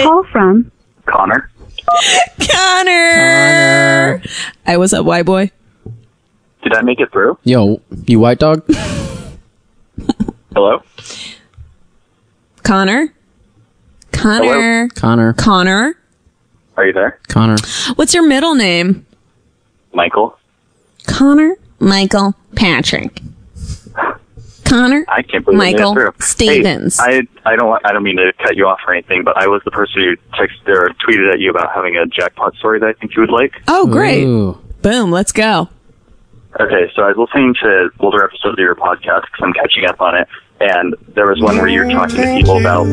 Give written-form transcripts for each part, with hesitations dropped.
Call from Connor. Connor. Hey, what's up, white boy? Did I make it through? Yo, you white dog? Hello? Connor? Hello? Connor? Are you there? Connor. What's your middle name? Michael? Connor? Michael? Patrick? Connor? I can't believe Michael I made it through. Stevens. Hey, I don't mean to cut you off or anything, but I was the person who texted or tweeted at you about having a jackpot story that I think you would like. Oh, great. Ooh. Boom, let's go. Okay, so I was listening to older episodes of your podcast because I'm catching up on it, and there was one where you were talking to people about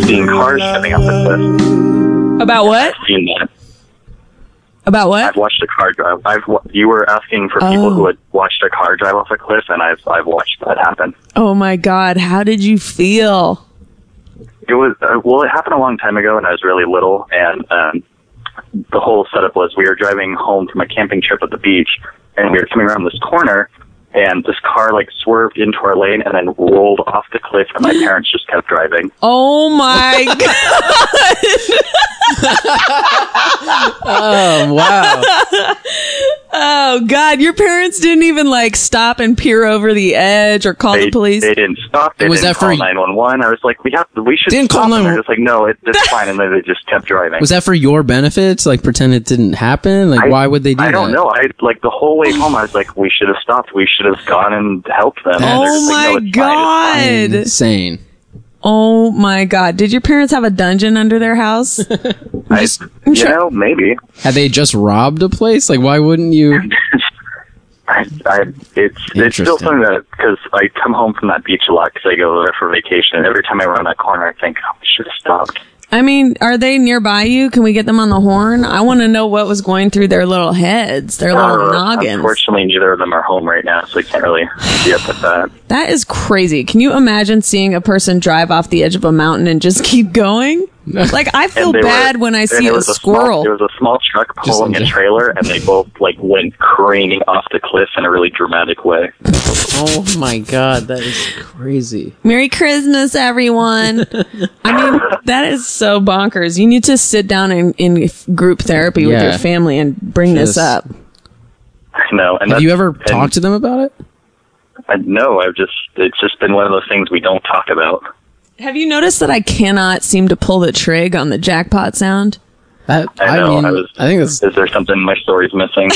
seeing cars jumping off a cliff. About what? I've seen that. About what? I've watched a car drive. You were asking for people who had watched a car drive off a cliff, and I've watched that happen. Oh my God, how did you feel? It was it happened a long time ago, and I was really little, and the whole setup was we were driving home from a camping trip at the beach, and we were coming around this corner, and this car like swerved into our lane and then rolled off the cliff, and my parents just kept driving. Oh my God. Oh, wow. Oh God, your parents didn't even like stop and peer over the edge or call the police? They didn't stop. They didn't call 911. I was like, we should Didn't stop. call And they're just like, no, it's fine. And then they just kept driving. Was that for your benefit? Like, pretend it didn't happen? Like, why would they do that? I don't know. The whole way home, I was like, we should have stopped. We should have gone and helped them. Oh my God. Insane. Oh my God. Did your parents have a dungeon under their house? Maybe. Had they just robbed a place? Like, why wouldn't you? It's still something that, because I come home from that beach a lot because I go there for vacation, and every time I run that corner, I think, oh, we should have stopped. I mean, are they nearby you? Can we get them on the horn? I want to know what was going through their little heads, their little noggins. Unfortunately, neither of them are home right now, so I can't really be up with that. That is crazy. Can you imagine seeing a person drive off the edge of a mountain and just keep going? Like, I feel bad when I see a squirrel. There was a small truck pulling a trailer, and they both went careening off the cliff in a really dramatic way. Oh my God, that is crazy. Merry Christmas, everyone. I mean, that is so bonkers. You need to sit down in group therapy with your family and bring this up. No. Have you ever talked to them about it? No, it's just been one of those things we don't talk about. Have you noticed that I cannot seem to pull the trig on the jackpot sound? I think is there something my story's missing?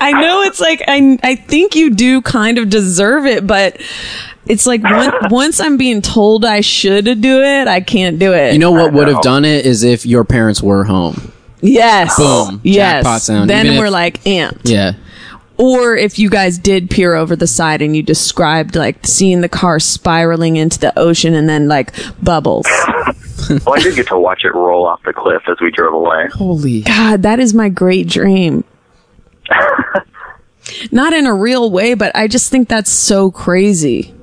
I know it's like, I think you do kind of deserve it, but it's like once I'm being told I should do it, I can't do it. You know what would have done it is if your parents were home. Yes. Boom. Yes. Jackpot sound. Then we're like amped. Yeah. Or if you guys did peer over the side and you described like seeing the car spiraling into the ocean and then like bubbles. Well, I did get to watch it roll off the cliff as we drove away. Holy God, that is my great dream. Not in a real way, but I just think that's so crazy.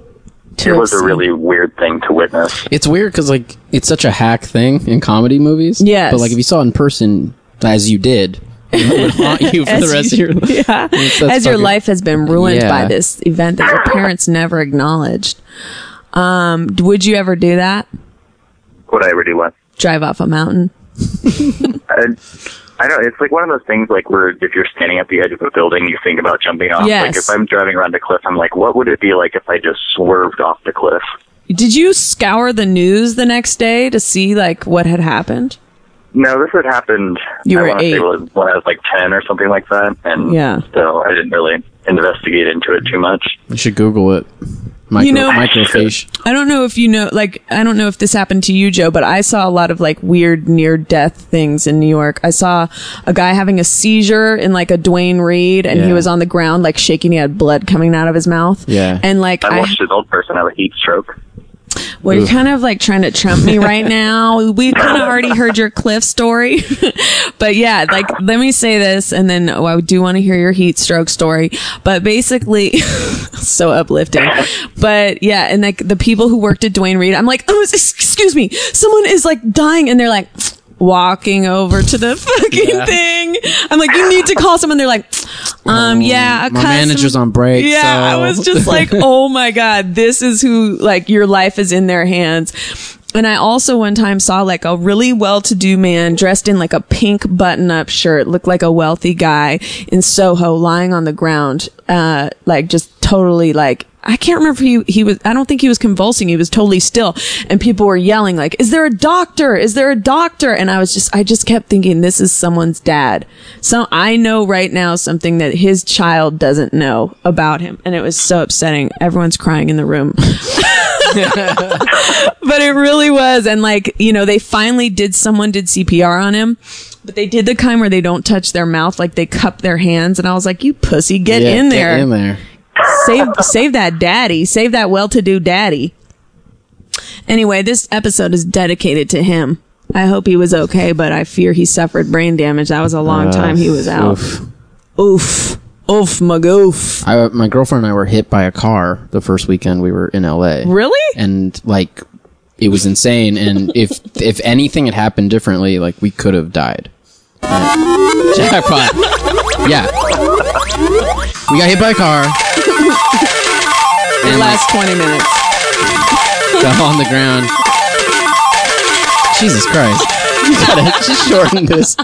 It was a really weird thing to witness. It's weird because like it's such a hack thing in comedy movies. Yes. But like if you saw it in person, as you did, it would haunt you for the rest of your life. Yeah. As your life has been ruined by this event that your parents never acknowledged. Would you ever do that? Would I ever do what? Drive off a mountain? I don't. It's like one of those things like where if you're standing at the edge of a building, you think about jumping off. Yes. Like if I'm driving around a cliff, I'm like, what would it be like if I just swerved off the cliff? Did you scour the news the next day to see like what had happened? No, this had happened. You were 8. When I was like 10 or something like that, and so I didn't really investigate into it too much. You should Google it. Microfiche. I don't know if you know, like, I don't know if this happened to you, Joe, but I saw a lot of like weird near-death things in New York. I saw a guy having a seizure in like a Dwayne Reed, and he was on the ground like shaking. He had blood coming out of his mouth. Yeah, and like I watched an old person have a heat stroke. Well, you're kind of like trying to trump me right now. We kind of already heard your Cliff story. But yeah, like, let me say this, and then I do want to hear your heat stroke story. But basically, so uplifting. But yeah, and like the people who worked at Dwayne Reed, I'm like, oh, excuse me, someone is like dying, and they're like walking over to the fucking thing. I'm like, you need to call someone. They're like, my manager's on break. Yeah, so. I was just like, oh my God, this is who, like, your life is in their hands. And I also one time saw like a really well-to-do man dressed in like a pink button-up shirt, looked like a wealthy guy in Soho, lying on the ground, like just totally like, I can't remember if he was, I don't think he was convulsing. He was totally still. And people were yelling like, is there a doctor? Is there a doctor? And I just kept thinking, this is someone's dad. So I know right now something that his child doesn't know about him. And it was so upsetting. Everyone's crying in the room. But it really was. And like, you know, they finally someone did CPR on him. But they did the kind where they don't touch their mouth, like they cup their hands. And I was like, you pussy, get in there. Get in there. Save that daddy. Save that well-to-do daddy. Anyway, this episode is dedicated to him. I hope he was okay, but I fear he suffered brain damage. That was a long time he was out. Oof. Oof, my goof. My girlfriend and I were hit by a car the first weekend we were in LA. Really? And like, it was insane. And if anything had happened differently, like we could have died. Jackpot. Yeah. We got hit by a car. The last 20 minutes. Fell on the ground. Jesus Christ. You gotta just shorten this.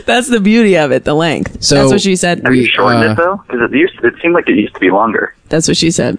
That's the beauty of it, the length. So, that's what she said. Have you shortened it though? Because it seemed like it used to be longer. That's what she said.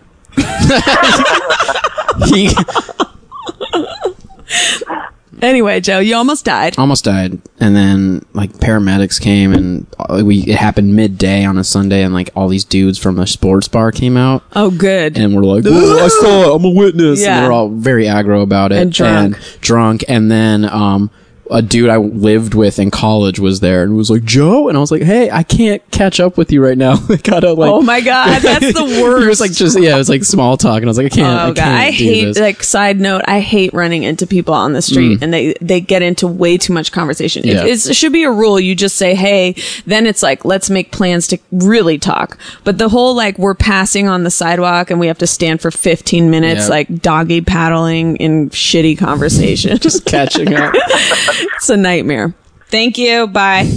Anyway, Joe, you almost died. Almost died. And then, like, paramedics came, and it happened midday on a Sunday, and, like, all these dudes from a sports bar came out. Oh, good. And we're like, I saw it, I'm a witness. Yeah. And they're all very aggro about it. And drunk. And then, a dude I lived with in college was there and was like, Joe? And I was like, hey, I can't catch up with you right now. I gotta like... Oh my God, that's the worst. He was like, it was like small talk. And I was like, I can't I hate this. like, side note, I hate running into people on the street and they get into way too much conversation. Yeah. It should be a rule. You just say, hey, then it's like, let's make plans to really talk. But the whole like, we're passing on the sidewalk and we have to stand for 15 minutes, like doggy paddling in shitty conversation. Just catching up. It's a nightmare. Thank you. Bye.